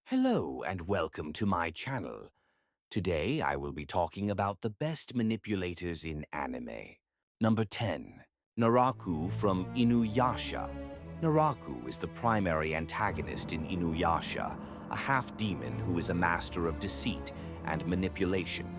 Hello and welcome to my channel. Today I will be talking about the best manipulators in anime. Number 10. Naraku from Inuyasha. Naraku is the primary antagonist in Inuyasha, a half-demon who is a master of deceit and manipulation.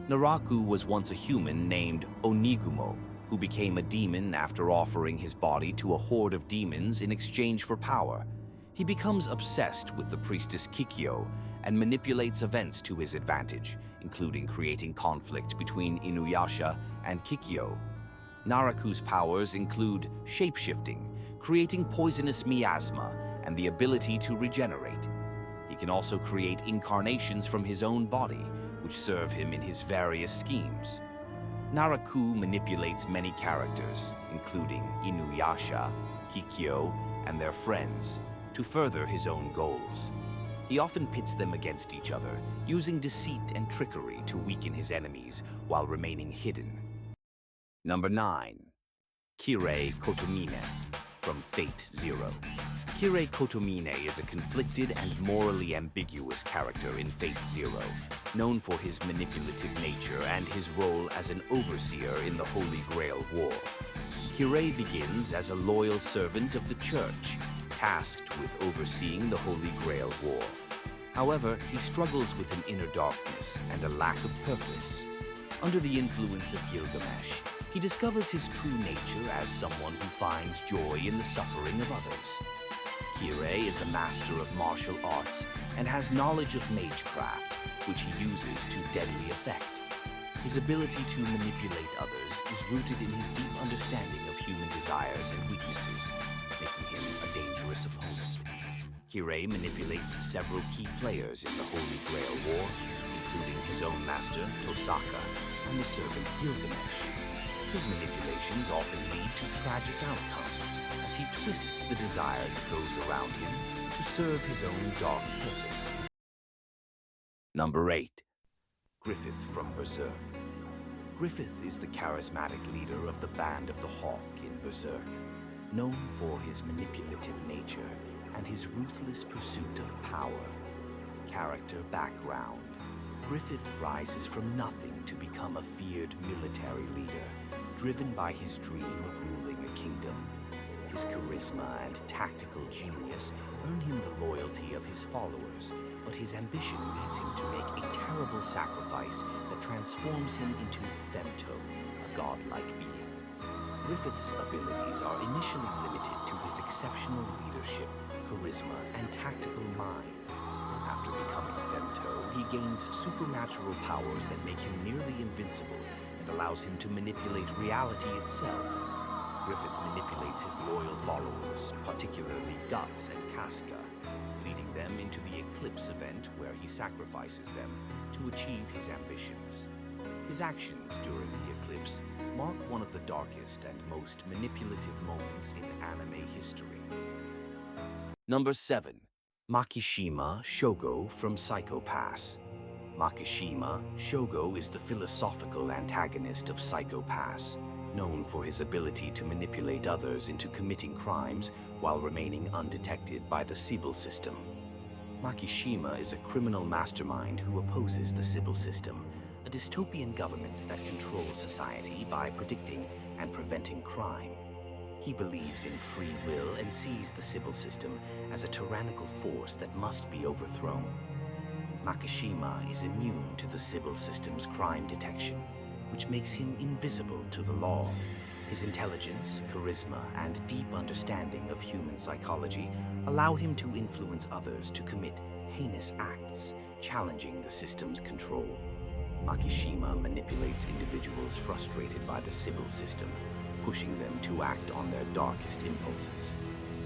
Naraku was once a human named Onigumo, who became a demon after offering his body to a horde of demons in exchange for power. He becomes obsessed with the priestess Kikyo and manipulates events to his advantage, including creating conflict between Inuyasha and Kikyo. Naraku's powers include shape-shifting, creating poisonous miasma, and the ability to regenerate. He can also create incarnations from his own body, which serve him in his various schemes. Naraku manipulates many characters, including Inuyasha, Kikyo, and their friends, to further his own goals. He often pits them against each other, using deceit and trickery to weaken his enemies while remaining hidden. Number 9. Kirei Kotomine from Fate Zero. Kirei Kotomine is a conflicted and morally ambiguous character in Fate Zero, known for his manipulative nature and his role as an overseer in the Holy Grail War. Kirei begins as a loyal servant of the Church, tasked with overseeing the Holy Grail War. However, he struggles with an inner darkness and a lack of purpose. Under the influence of Gilgamesh, he discovers his true nature as someone who finds joy in the suffering of others. Kirei is a master of martial arts and has knowledge of magecraft, which he uses to deadly effect. His ability to manipulate others is rooted in his deep understanding of human desires and weaknesses, making him a dangerous opponent. Kirei manipulates several key players in the Holy Grail War, including his own master, Tosaka, and the servant Gilgamesh. His manipulations often lead to tragic outcomes, as he twists the desires of those around him to serve his own dark purpose. Number 8. Griffith from Berserk. Griffith is the charismatic leader of the Band of the Hawk in Berserk, known for his manipulative nature and his ruthless pursuit of power. Character background. Griffith rises from nothing to become a feared military leader, driven by his dream of ruling a kingdom. His charisma and tactical genius earn him the loyalty of his followers, but his ambition leads him to make a terrible sacrifice that transforms him into Femto, a godlike being. Griffith's abilities are initially limited to his exceptional leadership, charisma, and tactical mind. After becoming Femto, he gains supernatural powers that make him nearly invincible and allows him to manipulate reality itself. Griffith manipulates his loyal followers, particularly Guts and Casca, leading them into the Eclipse event where he sacrifices them to achieve his ambitions. His actions during the eclipse mark one of the darkest and most manipulative moments in anime history. Number 7. Makishima Shogo from Psycho Pass. Makishima Shogo is the philosophical antagonist of Psycho Pass, known for his ability to manipulate others into committing crimes while remaining undetected by the Sibyl system. Makishima is a criminal mastermind who opposes the Sibyl system, a dystopian government that controls society by predicting and preventing crime. He believes in free will and sees the Sibyl system as a tyrannical force that must be overthrown. Makishima is immune to the Sibyl system's crime detection, which makes him invisible to the law. His intelligence, charisma, and deep understanding of human psychology allow him to influence others to commit heinous acts, challenging the system's control. Makishima manipulates individuals frustrated by the Sibyl system, pushing them to act on their darkest impulses.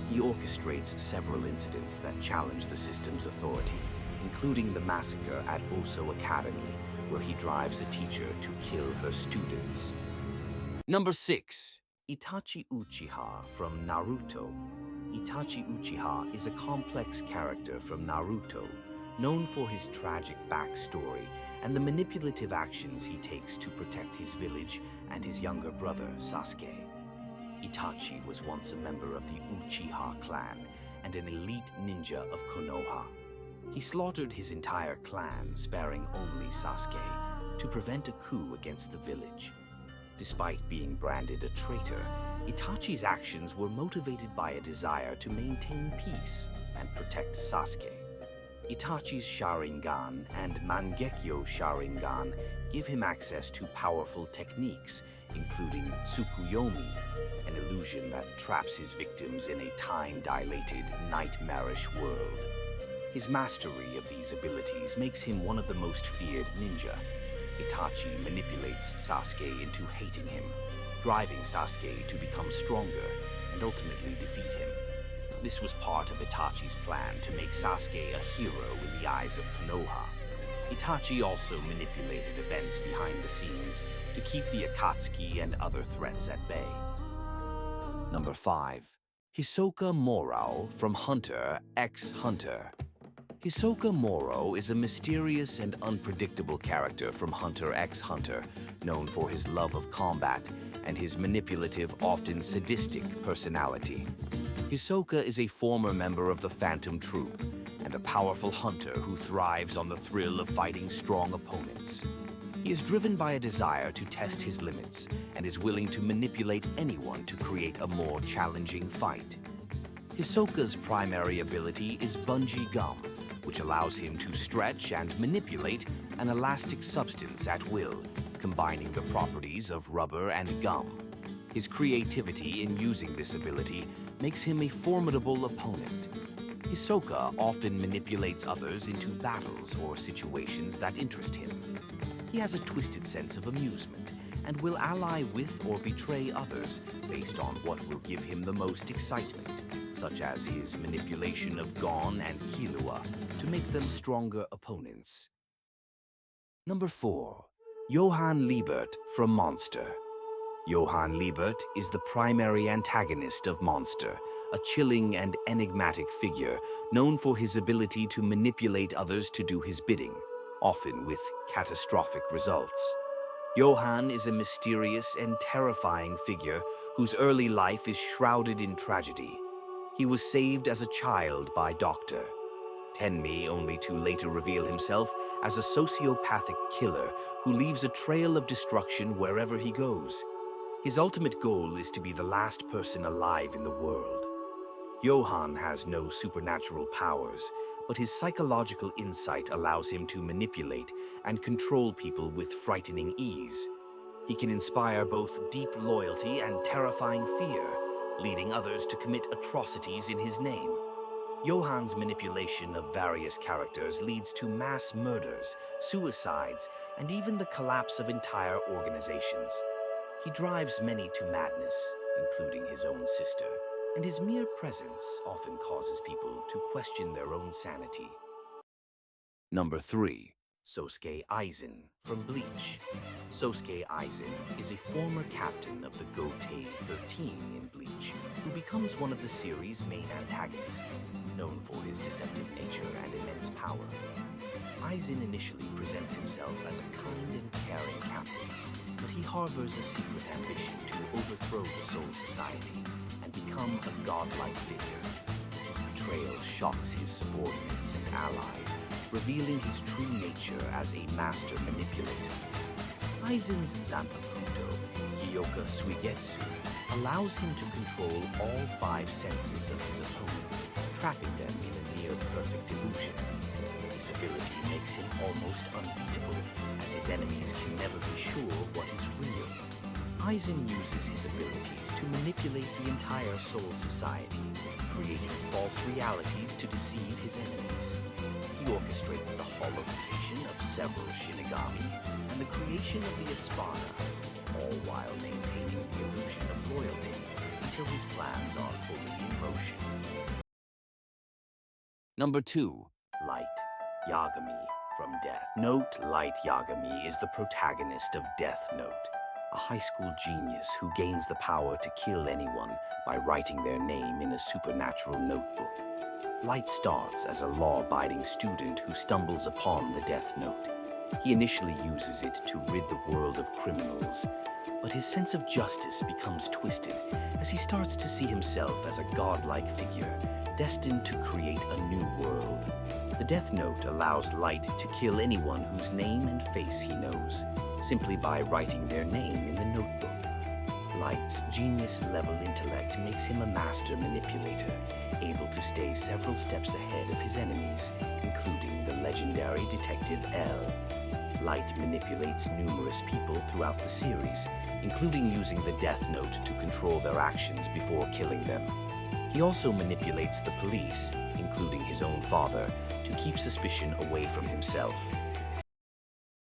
He orchestrates several incidents that challenge the system's authority, including the massacre at Oso Academy, where he drives a teacher to kill her students. Number 6. Itachi Uchiha from Naruto. Itachi Uchiha is a complex character from Naruto, known for his tragic backstory and the manipulative actions he takes to protect his village and his younger brother, Sasuke. Itachi was once a member of the Uchiha clan and an elite ninja of Konoha. He slaughtered his entire clan, sparing only Sasuke, to prevent a coup against the village. Despite being branded a traitor, Itachi's actions were motivated by a desire to maintain peace and protect Sasuke. Itachi's Sharingan and Mangekyo Sharingan give him access to powerful techniques, including Tsukuyomi, an illusion that traps his victims in a time-dilated, nightmarish world. His mastery of these abilities makes him one of the most feared ninja. Itachi manipulates Sasuke into hating him, driving Sasuke to become stronger and ultimately defeat him. This was part of Itachi's plan to make Sasuke a hero in the eyes of Konoha. Itachi also manipulated events behind the scenes to keep the Akatsuki and other threats at bay. Number 5. Hisoka Morao from Hunter x Hunter. Hisoka Moro is a mysterious and unpredictable character from Hunter x Hunter, known for his love of combat and his manipulative, often sadistic personality. Hisoka is a former member of the Phantom Troop and a powerful hunter who thrives on the thrill of fighting strong opponents. He is driven by a desire to test his limits and is willing to manipulate anyone to create a more challenging fight. Hisoka's primary ability is bungee gum, which allows him to stretch and manipulate an elastic substance at will, combining the properties of rubber and gum. His creativity in using this ability makes him a formidable opponent. Hisoka often manipulates others into battles or situations that interest him. He has a twisted sense of amusement and will ally with or betray others based on what will give him the most excitement, such as his manipulation of Gon and Killua to make them stronger opponents. Number 4. Johann Liebert from Monster. Johann Liebert is the primary antagonist of Monster, a chilling and enigmatic figure known for his ability to manipulate others to do his bidding, often with catastrophic results. Johann is a mysterious and terrifying figure whose early life is shrouded in tragedy. He was saved as a child by Dr. Tenmi, only to later reveal himself as a sociopathic killer who leaves a trail of destruction wherever he goes. His ultimate goal is to be the last person alive in the world. Johann has no supernatural powers, but his psychological insight allows him to manipulate and control people with frightening ease. He can inspire both deep loyalty and terrifying fear, leading others to commit atrocities in his name. Johann's manipulation of various characters leads to mass murders, suicides, and even the collapse of entire organizations. He drives many to madness, including his own sister, and his mere presence often causes people to question their own sanity. Number 3. Sosuke Aizen from Bleach. Sosuke Aizen is a former captain of the Gotei 13 in Bleach, who becomes one of the series' main antagonists, known for his deceptive nature and immense power. Aizen initially presents himself as a kind and caring captain, but he harbors a secret ambition to overthrow the Soul Society and become a godlike figure. His betrayal shocks his subordinates and allies, revealing his true nature as a master manipulator. Aizen's Zanpakuto, Hyoka Suigetsu, allows him to control all 5 senses of his opponents, trapping them in a near-perfect illusion. This ability makes him almost unbeatable, as his enemies can never be sure what is real. Aizen uses his abilities to manipulate the entire Soul Society, creating false realities to deceive his enemies. He orchestrates the holification of several Shinigami and the creation of the Espada, all while maintaining the illusion of loyalty until his plans are fully in motion. Number 2. Light Yagami from Death Note. Light Yagami is the protagonist of Death Note, a high school genius who gains the power to kill anyone by writing their name in a supernatural notebook. Light starts as a law-abiding student who stumbles upon the Death Note. He initially uses it to rid the world of criminals, but his sense of justice becomes twisted as he starts to see himself as a godlike figure destined to create a new world. The Death Note allows Light to kill anyone whose name and face he knows, simply by writing their name in the notebook. Light's genius-level intellect makes him a master manipulator, able to stay several steps ahead of his enemies, including the legendary Detective L. Light manipulates numerous people throughout the series, including using the Death Note to control their actions before killing them. He also manipulates the police, including his own father, to keep suspicion away from himself.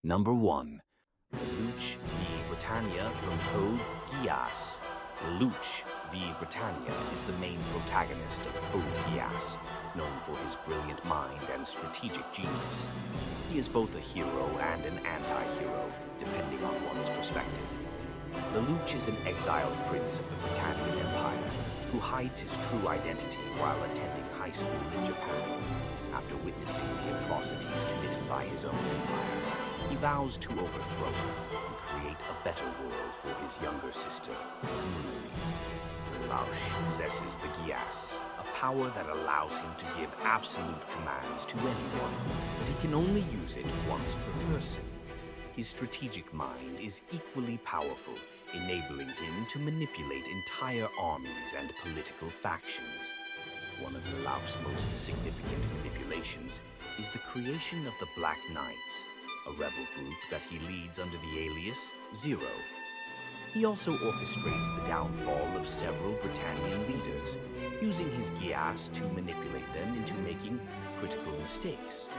Number 1. Lelouch v. Britannia from Code Geass. Lelouch v. Britannia is the main protagonist of Code Geass, known for his brilliant mind and strategic genius. He is both a hero and an anti-hero, depending on one's perspective. Lelouch is an exiled prince of the Britannian Empire, who hides his true identity while attending high school in Japan. After witnessing the atrocities committed by his own empire, he vows to overthrow it and create a better world for his younger sister, Lelouch possesses the Geass, a power that allows him to give absolute commands to anyone, but he can only use it once per person. His strategic mind is equally powerful, enabling him to manipulate entire armies and political factions. One of Lelouch's most significant manipulations is the creation of the Black Knights, a rebel group that he leads under the alias Zero. He also orchestrates the downfall of several Britannian leaders, using his Geass to manipulate them into making critical mistakes.